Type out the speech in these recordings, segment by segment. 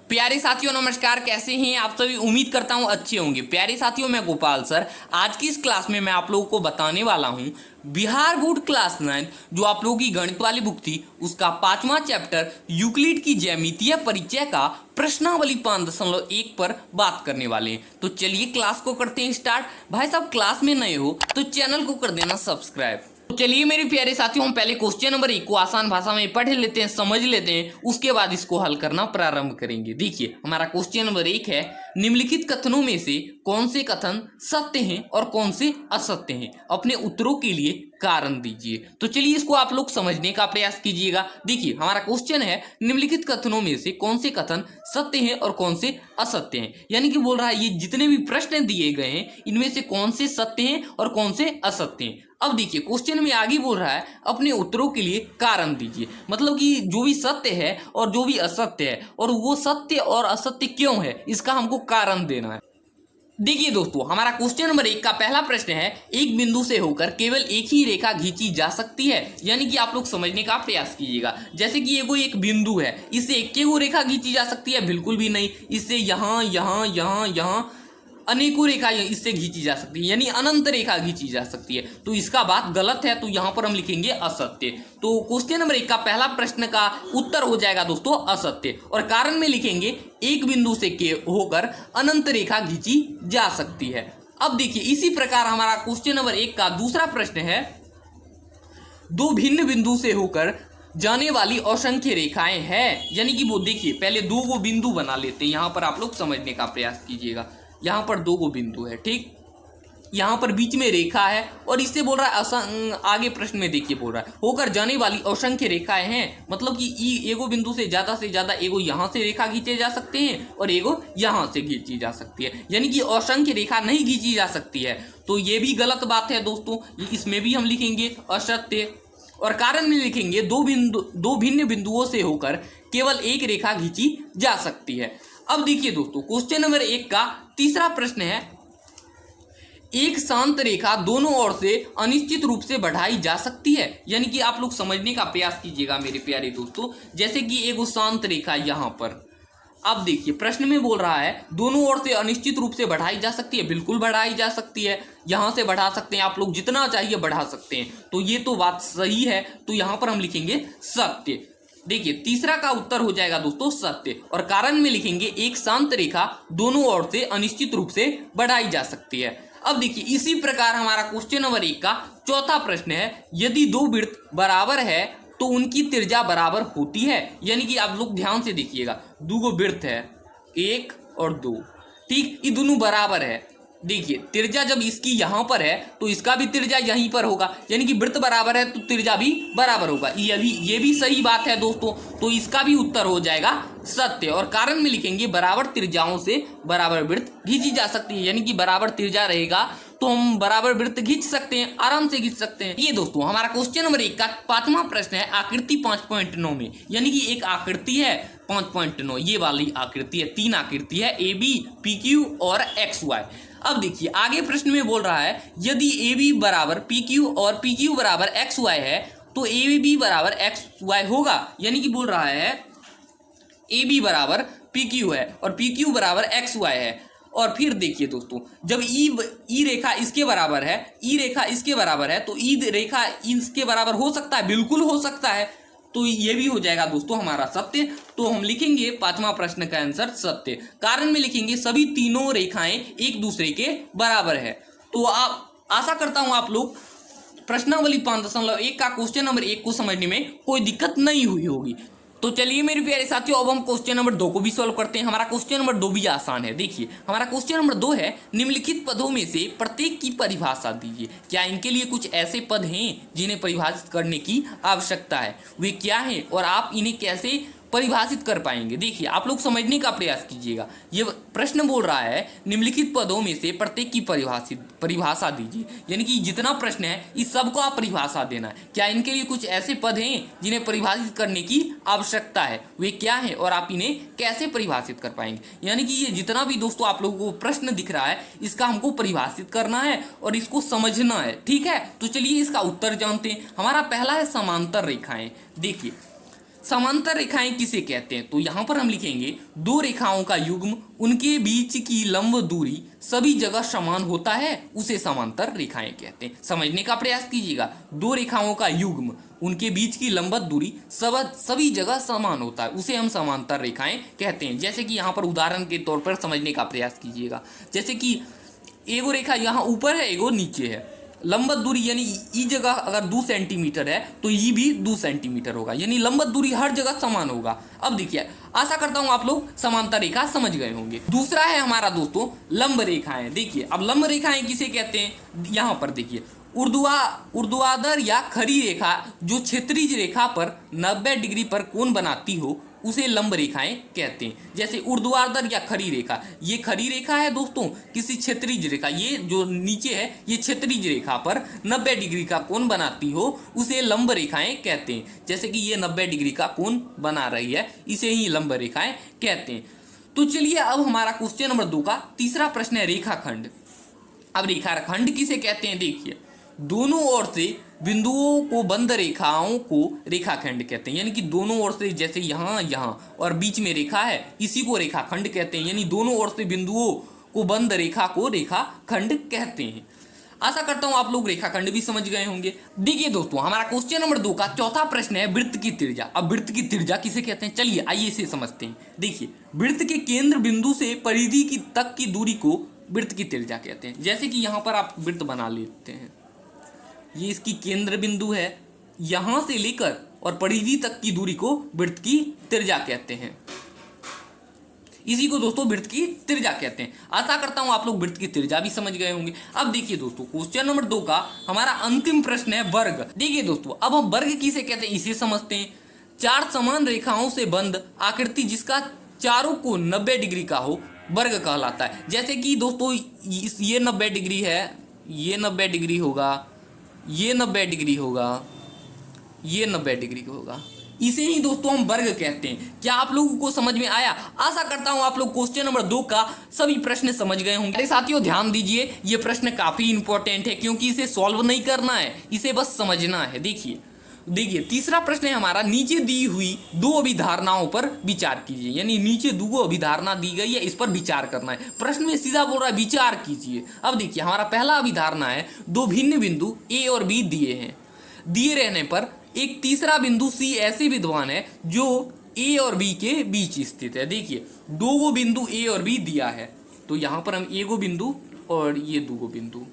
प्यारे साथियों नमस्कार, कैसे हैं आप सभी। उम्मीद करता हूं अच्छे होंगे। प्यारे साथियों, मैं गोपाल सर आज की इस क्लास में मैं आप लोगों को बताने वाला हूं बिहार बोर्ड क्लास 9 जो आप लोगों की गणित वाली बुक थी उसका 5वां चैप्टर यूक्लिड की ज्यामितीय परिचय का प्रश्नावली 5.1 पर बात करने वाले हैं। तो चलिए क्लास को करते हैं स्टार्ट। भाई साहब, क्लास में नए हो तो चैनल को कर देना सब्सक्राइब। तो चलिए मेरे प्यारे साथियों, हम पहले क्वेश्चन नंबर 1 को आसान भाषा में पढ़ लेते हैं, समझ लेते हैं, उसके बाद इसको हल करना प्रारंभ करेंगे। देखिए हमारा क्वेश्चन नंबर 1 है, निम्नलिखित कथनों में से कौन से कथन सत्य हैं और कौन से असत्य हैं, अपने उत्तरों के लिए कारण दीजिए। तो चलिए इसको आप लोग समझने का प्रयास कीजिएगा। देखिए हमारा क्वेश्चन है, निम्नलिखित कथनों में से कौन से कथन सत्य हैं और कौन से असत्य हैं। यानी कि बोल रहा है ये जितने भी प्रश्न दिए गए हैं इनमें से कौन से सत्य हैं और कौन से असत्य हैं। अब देखिए क्वेश्चन में आगे बोल रहा है अपने उत्तरों के लिए कारण दीजिए। मतलब कि जो भी सत्य है और जो भी असत्य है और वो सत्य और असत्य क्यों है इसका हमको कारण देना है। देखिए दोस्तों, हमारा क्वेश्चन नंबर 1 का पहला प्रश्न है, एक बिंदु से होकर केवल एक ही रेखा खींची जा सकती है। यानी कि आप लोग समझने का प्रयास कीजिएगा। जैसे कि ये कोई एक बिंदु है, इससे एक रेखा खींची जा सकती है? बिल्कुल भी नहीं। इससे यहाँ यहाँ यहाँ यहाँ अनेकों रेखा इससे खींची जा सकती है, यानी अनंत रेखा खींची जा सकती है। तो इसका बात गलत है, तो यहाँ पर हम लिखेंगे असत्य। तो क्वेश्चन नंबर 1 का पहला प्रश्न का उत्तर हो जाएगा दोस्तों असत्य। और कारण में लिखेंगे एक बिंदु से होकर अनंत रेखा खींची जा सकती है। अब देखिए इसी प्रकार हमारा क्वेश्चन नंबर 1 का दूसरा प्रश्न है, दो भिन्न बिंदु से होकर जाने वाली असंख्य रेखाएं हैं। यानी कि वो देखिए पहले दो गो बिंदु बना लेते हैं। यहाँ पर आप लोग समझने का प्रयास कीजिएगा। यहाँ पर दो गो बिंदु है, ठीक, यहाँ पर बीच में रेखा है और इससे बोल रहा है आगे प्रश्न में देखिए बोल रहा है होकर जाने वाली असंख्य रेखाएं हैं। मतलब कि एगो बिंदु से ज्यादा एगो यहाँ से रेखा खींचे जा सकते हैं और एगो यहाँ से खींची जा सकती है। यानी कि असंख्य रेखा नहीं खींची जा सकती है, तो ये भी गलत बात है दोस्तों। इसमें भी हम लिखेंगे असत्य। और कारण में लिखेंगे दो भिन्न बिंदुओं से होकर केवल एक रेखा खींची जा सकती है। अब देखिए दोस्तों क्वेश्चन नंबर 1 का तीसरा प्रश्न है, एक शांत रेखा दोनों ओर से अनिश्चित रूप से बढ़ाई जा सकती है। यानी कि आप लोग समझने का प्रयास कीजिएगा मेरे प्यारे दोस्तों। जैसे कि एक शांत रेखा यहाँ पर, अब देखिए प्रश्न में बोल रहा है दोनों ओर से अनिश्चित रूप से बढ़ाई जा सकती है। बिल्कुल बढ़ाई जा सकती है, यहाँ से बढ़ा सकते हैं, आप लोग जितना चाहिए बढ़ा सकते हैं। तो ये तो बात सही है, तो यहाँ पर हम लिखेंगे सत्य। देखिए तीसरा का उत्तर हो जाएगा दोस्तों सत्य। और कारण में लिखेंगे एक शांत रेखा दोनों ओर से अनिश्चित रूप से बढ़ाई जा सकती है। अब देखिए इसी प्रकार हमारा क्वेश्चन नंबर 1 का चौथा प्रश्न है, यदि दो वृत्त बराबर है तो उनकी त्रिज्या बराबर होती है। यानी कि आप लोग ध्यान से देखिएगा, दो गो वृत्त है, 1 और 2, ठीक, ये दोनों बराबर है। देखिए त्रिज्या जब इसकी यहाँ पर है तो इसका भी त्रिज्या यहीं पर होगा। यानी कि वृत्त बराबर है तो त्रिज्या भी बराबर होगा। ये भी सही बात है दोस्तों। तो इसका भी उत्तर हो जाएगा सत्य। और कारण में लिखेंगे बराबर त्रिज्याओं से बराबर वृत्त खींची जा सकती है। यानी कि बराबर त्रिज्या रहेगा तो हम बराबर वृत्त खींच सकते हैं, आराम से खींच सकते हैं। ये दोस्तों हमारा क्वेश्चन नंबर 1 का 5वां प्रश्न है, आकृति 5.9 में। यानी कि एक आकृति है 5.9, ये वाली आकृति है, 3 आकृति है, AB, PQ और XY। अब देखिए आगे प्रश्न में बोल रहा है, यदि AB बराबर PQ और PQ बराबर XY है तो AB बराबर XY होगा। यानी कि बोल रहा है AB बराबर PQ है और PQ बराबर XY है। और फिर देखिए दोस्तों, जब ई रेखा इसके बराबर है, ई रेखा इसके बराबर है, तो ई रेखा इसके बराबर हो सकता है? बिल्कुल हो सकता है। तो ये भी हो जाएगा दोस्तों हमारा सत्य। तो हम लिखेंगे 5वां प्रश्न का आंसर सत्य। कारण में लिखेंगे सभी तीनों रेखाएं एक दूसरे के बराबर है। तो आप आशा करता हूं आप लोग प्रश्नावली 5.1 का क्वेश्चन नंबर 1 को समझने में कोई दिक्कत नहीं हुई होगी। तो चलिए मेरे प्यारे साथियों, अब हम क्वेश्चन नंबर 2 को भी सॉल्व करते हैं। हमारा क्वेश्चन नंबर 2 भी आसान है। देखिए हमारा क्वेश्चन नंबर 2 है, निम्नलिखित पदों में से प्रत्येक की परिभाषा दीजिए। क्या इनके लिए कुछ ऐसे पद हैं जिन्हें परिभाषित करने की आवश्यकता है? वे क्या हैं और आप इन्हें कैसे परिभाषित कर पाएंगे? देखिए आप लोग समझने का प्रयास कीजिएगा। ये प्रश्न बोल रहा है निम्नलिखित पदों में से प्रत्येक की परिभाषा दीजिए। यानी कि जितना प्रश्न है इस सबको आप परिभाषा देना है। क्या इनके लिए कुछ ऐसे पद हैं जिन्हें परिभाषित करने की आवश्यकता है? वे क्या हैं और आप इन्हें कैसे परिभाषित कर पाएंगे? यानी कि ये जितना भी दोस्तों आप लोगों को प्रश्न दिख रहा है इसका हमको परिभाषित करना है और इसको समझना है, ठीक है। तो चलिए इसका उत्तर जानते हैं। हमारा पहला है समांतर रेखाएं। देखिए समांतर रेखाएं किसे कहते हैं? तो यहां पर हम लिखेंगे दो रेखाओं का युग्म, उनके बीच की लंब दूरी सभी जगह समान होता है, उसे समांतर रेखाएं कहते हैं। समझने का प्रयास कीजिएगा, दो रेखाओं का युग्म, उनके बीच की लंबवत दूरी सभी जगह समान होता है, उसे हम समांतर रेखाएं कहते हैं। जैसे कि यहाँ पर उदाहरण के तौर पर समझने का प्रयास कीजिएगा, जैसे कि एगो रेखा यहाँ ऊपर है, एगो नीचे है, लंबवत दूरी यानी ई जगह अगर 2 सेंटीमीटर है तो ई भी 2 सेंटीमीटर होगा, यानी लंबवत दूरी हर जगह समान होगा। अब देखिए, आशा करता हूं आप लोग समांतर रेखा समझ गए होंगे। दूसरा है हमारा दोस्तों लंब रेखाएं। देखिए, अब लंब रेखाएं किसे कहते हैं? यहां पर देखिए, ऊर्ध्वाधर या खड़ी रेखा जो क्षैतिज रेखा पर 90 डिग्री पर कोण बनाती हो, उसे लंब रेखाएं कहते हैं। जैसे ऊर्ध्वाधर या खड़ी रेखा, ये खड़ी रेखा है दोस्तों, किसी क्षैतिज रेखा, ये जो नीचे है ये क्षैतिज रेखा पर 90 डिग्री का कोण बनाती हो, उसे लंब रेखाएं कहते हैं। जैसे कि ये 90 डिग्री का कोण बना रही है, इसे ही लंब रेखाएं कहते हैं। तो चलिए, अब हमारा क्वेश्चन नंबर 2 का तीसरा प्रश्न है रेखाखंड। अब रेखाखंड किसे कहते हैं? देखिए, दोनों ओर से बिंदुओं को बंद रेखाओं को रेखाखंड कहते हैं, यानी कि दोनों ओर से, जैसे यहाँ और बीच में रेखा है, इसी को रेखाखंड कहते हैं। यानी दोनों ओर से बिंदुओं को बंद रेखा को रेखाखंड कहते हैं। आशा करता हूं आप लोग रेखाखंड भी समझ गए होंगे। देखिए दोस्तों, हमारा क्वेश्चन नंबर 2 का चौथा प्रश्न है वृत्त की त्रिज्या। अब वृत्त की त्रिज्या किसे कहते हैं? चलिए आइए इसे समझते हैं। देखिए, वृत्त के केंद्र बिंदु से परिधि की तक की दूरी को वृत्त की त्रिज्या कहते हैं। जैसे कि यहाँ पर आप वृत्त बना लेते हैं, ये इसकी केंद्र बिंदु है, यहां से लेकर और परिधि तक की दूरी को वृत्त की त्रिज्या कहते हैं। इसी को दोस्तों वृत्त की त्रिज्या कहते हैं। आशा करता हूं आप लोग वृत्त की त्रिज्या भी समझ गए होंगे। अब देखिए दोस्तों, क्वेश्चन नंबर 2 का हमारा अंतिम प्रश्न है वर्ग। देखिए दोस्तों, अब हम वर्ग किसे कहते हैं इसे समझते हैं। चार समान रेखाओं से बंद आकृति जिसका चारों को 90 डिग्री का हो, वर्ग कहलाता है। जैसे कि दोस्तों, ये 90 डिग्री है, ये 90 डिग्री होगा, ये 90 डिग्री होगा, ये 90 डिग्री होगा, इसे ही दोस्तों हम वर्ग कहते हैं। क्या आप लोगों को समझ में आया? आशा करता हूं आप लोग क्वेश्चन नंबर 2 का सभी प्रश्न समझ गए होंगे। मेरे साथियों ध्यान दीजिए, ये प्रश्न काफी इंपॉर्टेंट है, क्योंकि इसे सॉल्व नहीं करना है, इसे बस समझना है। देखिए, तीसरा प्रश्न है हमारा, नीचे दी हुई दो अभिधारणाओं पर विचार कीजिए। यानी नीचे दो अभिधारणा दी गई है, इस पर विचार करना है। प्रश्न में सीधा बोल रहा है विचार कीजिए। अब देखिए, हमारा पहला अभिधारणा है, दो भिन्न बिंदु ए और बी दिए हैं, दिए रहने पर एक तीसरा बिंदु सी ऐसे विद्यमान है जो ए और बी के बीच स्थित है। देखिए, दो गो बिंदु ए और बी दिया है, तो यहां पर हम एगो बिंदु और ये दो बिंदु,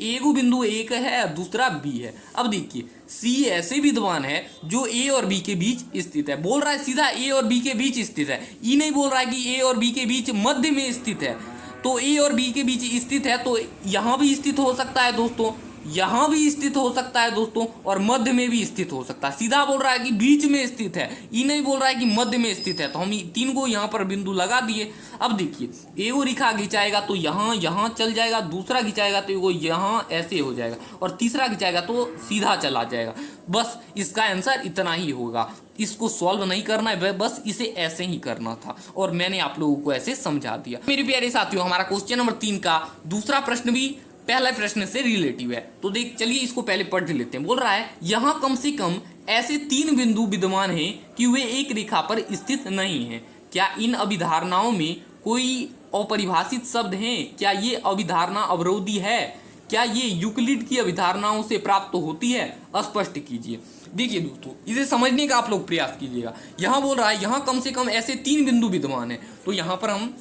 एगो बिंदु एक है, दूसरा बी है। अब देखिए, सी ऐसे विद्यमान है जो ए और बी के बीच स्थित है। बोल रहा है सीधा ए और बी के बीच स्थित है, ई नहीं बोल रहा है कि ए और बी के बीच मध्य में स्थित है। तो ए और बी के बीच स्थित है, तो यहां भी स्थित हो सकता है दोस्तों, यहां भी स्थित हो सकता है दोस्तों, और मध्य में भी स्थित हो सकता है। सीधा बोल रहा है कि बीच में स्थित है, ये नहीं बोल रहा है कि मध्य में स्थित है। तो हम तीन को यहाँ पर बिंदु लगा दिए। अब देखिए, एगो रेखा खिंचाएगा तो यहाँ चल जाएगा, दूसरा खिंचाएगा तो एगो यहाँ ऐसे हो जाएगा, और तीसरा खिंचाएगा तो सीधा चला जाएगा। बस इसका आंसर इतना ही होगा, इसको सॉल्व नहीं करना है, बस इसे ऐसे ही करना था, और मैंने आप लोगों को ऐसे समझा दिया। मेरे प्यारे साथियों, हमारा क्वेश्चन नंबर 3 का दूसरा प्रश्न भी पहला प्रश्न से रिलेटिव है, तो चलिए इसको पहले पढ़ लेते हैं। बोल रहा है, यहां कम से कम ऐसे 3 बिंदु विद्यमान हैं कि वे एक रेखा पर स्थित नहीं हैं। क्या इन अभिधारणाओं में कोई अपरिभाषित शब्द हैं? क्या ये अभिधारणा अवरोधी है? क्या ये यूक्लिड की अभिधारणाओं से प्राप्त होती है? स्पष्ट कीजिए। देखिए दोस्तों, इसे समझने का आप लोग प्रयास कीजिएगा। यहां बोल रहा है, यहां कम से कम ऐसे 3 बिंदु विद्यमान है, तो यहां पर हम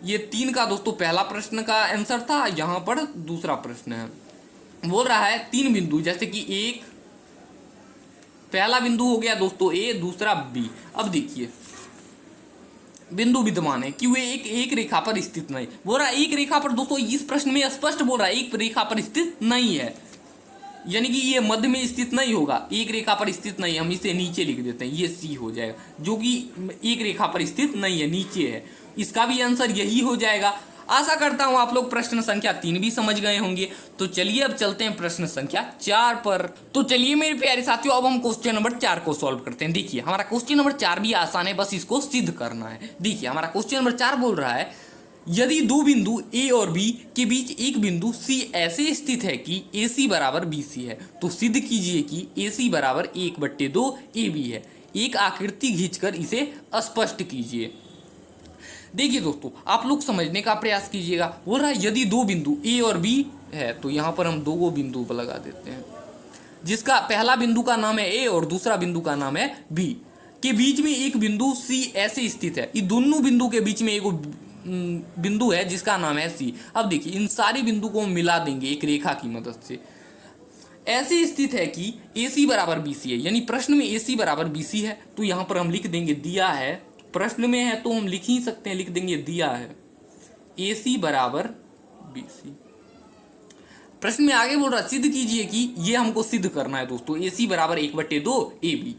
ये 3 का दोस्तों पहला प्रश्न का आंसर था, यहां पर दूसरा प्रश्न है। बोल रहा है 3 बिंदु, जैसे कि एक पहला बिंदु हो गया दोस्तों ए, दूसरा बी। अब देखिए, बिंदु विद्यमान है कि वे एक रेखा पर स्थित नहीं। बोल रहा है एक रेखा पर, दोस्तों इस प्रश्न में स्पष्ट बोल रहा है एक रेखा पर स्थित नहीं है, यानी कि ये मध्य में स्थित नहीं होगा, एक रेखा पर स्थित नहीं। हम इसे नीचे लिख देते हैं, ये सी हो जाएगा, जो कि एक रेखा पर स्थित नहीं है, नीचे है। इसका भी आंसर यही हो जाएगा। आशा करता हूं आप लोग प्रश्न संख्या 3 भी समझ गए होंगे। तो चलिए अब चलते हैं प्रश्न संख्या 4 पर। तो चलिए मेरे प्यारे साथियों, अब हम क्वेश्चन नंबर 4 को सॉल्व करते हैं। देखिए, हमारा क्वेश्चन नंबर 4 भी आसान है, बस इसको सिद्ध करना है। देखिए, हमारा क्वेश्चन नंबर 4 बोल रहा है, यदि दो बिंदु ए और बी के बीच एक बिंदु सी ऐसे स्थित है कि AC बराबर BC है, तो सिद्ध कीजिए कि AC बराबर 1/2 AB है। एक आकृति खींचकर इसे स्पष्ट कीजिए। देखिए दोस्तों, आप लोग समझने का प्रयास कीजिएगा। बोल रहा है यदि दो बिंदु ए और बी है, तो यहाँ पर हम दो बिंदु पर लगा देते हैं, जिसका पहला बिंदु का नाम है ए और दूसरा बिंदु का नाम है बी, के बीच में एक बिंदु सी ऐसे स्थित है। ये दोनों बिंदु के बीच में एक बिंदु है जिसका नाम है सी। अब देखिए, इन सारी बिंदु को हम मिला देंगे एक रेखा की मदद से। ऐसी स्थित है कि AC बराबर BC है, यानी प्रश्न में AC बराबर BC है, तो यहाँ पर हम लिख देंगे दिया है। प्रश्न में है तो हम लिख ही सकते हैं, लिख देंगे दिया है AC बराबर BC। प्रश्न में आगे बोल रहा सिद्ध कीजिए कि ये हमको सिद्ध करना है दोस्तों, AC बराबर 1/2 AB।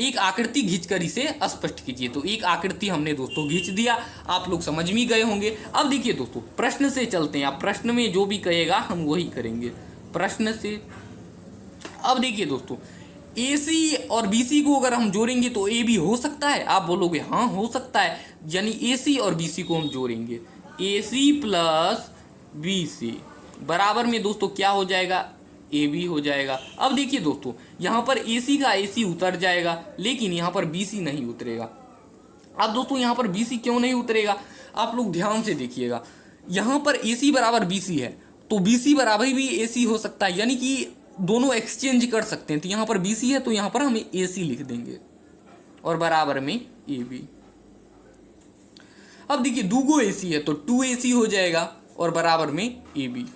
एक आकृति खींचकर इसे स्पष्ट कीजिए। तो एक आकृति हमने दोस्तों खींच दिया, आप लोग समझ में गए होंगे। अब देखिए दोस्तों, प्रश्न से चलते हैं। आप प्रश्न में जो भी कहेगा हम वही करेंगे प्रश्न से। अब देखिए दोस्तों, AC और BC को अगर हम जोड़ेंगे तो AB हो सकता है। आप बोलोगे हाँ हो सकता है, यानी AC और BC को हम जोड़ेंगे, AC प्लस BC बराबर में दोस्तों क्या हो जाएगा, AB हो जाएगा। अब देखिए दोस्तों, यहाँ पर AC का AC उतर जाएगा, लेकिन यहाँ पर BC नहीं उतरेगा। अब दोस्तों यहाँ पर BC क्यों नहीं उतरेगा, आप लोग ध्यान से देखिएगा। यहाँ पर AC बराबर BC है, तो BC बराबर भी AC हो सकता है, यानी कि दोनों एक्सचेंज कर सकते हैं। तो यहाँ पर BC है तो यहाँ पर हम AC लिख देंगे और बराबर में AB। अब देखिए दूगो AC है तो 2AC हो जाएगा और बराबर में AB।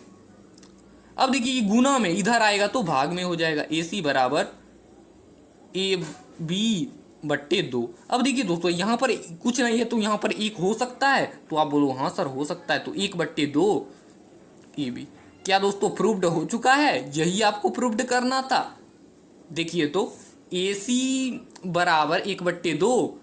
अब देखिए गुना में इधर आएगा तो भाग में हो जाएगा, AC बराबर AB/2। अब देखिए दोस्तों, यहाँ पर कुछ नहीं है तो यहाँ पर एक हो सकता है, तो आप बोलो हाँ सर हो सकता है, तो 1/2 AB। क्या दोस्तों प्रूव्ड हो चुका है, यही आपको प्रूव्ड करना था। देखिए तो AC बराबर 1/2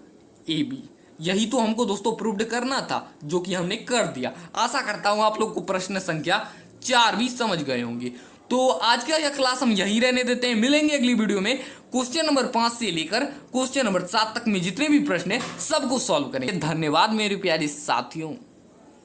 AB, यही तो हमको दोस्तों प्रूव्ड करना था, जो कि हमने कर दिया। आशा करता हूं आप लोग को प्रश्न संख्या 4 भी समझ गए होंगे। तो आज का यह क्लास हम यहीं रहने देते हैं, मिलेंगे अगली वीडियो में। क्वेश्चन नंबर 5 से लेकर क्वेश्चन नंबर 7 तक में जितने भी प्रश्न है सबको सॉल्व करेंगे। धन्यवाद मेरे प्यारे साथियों।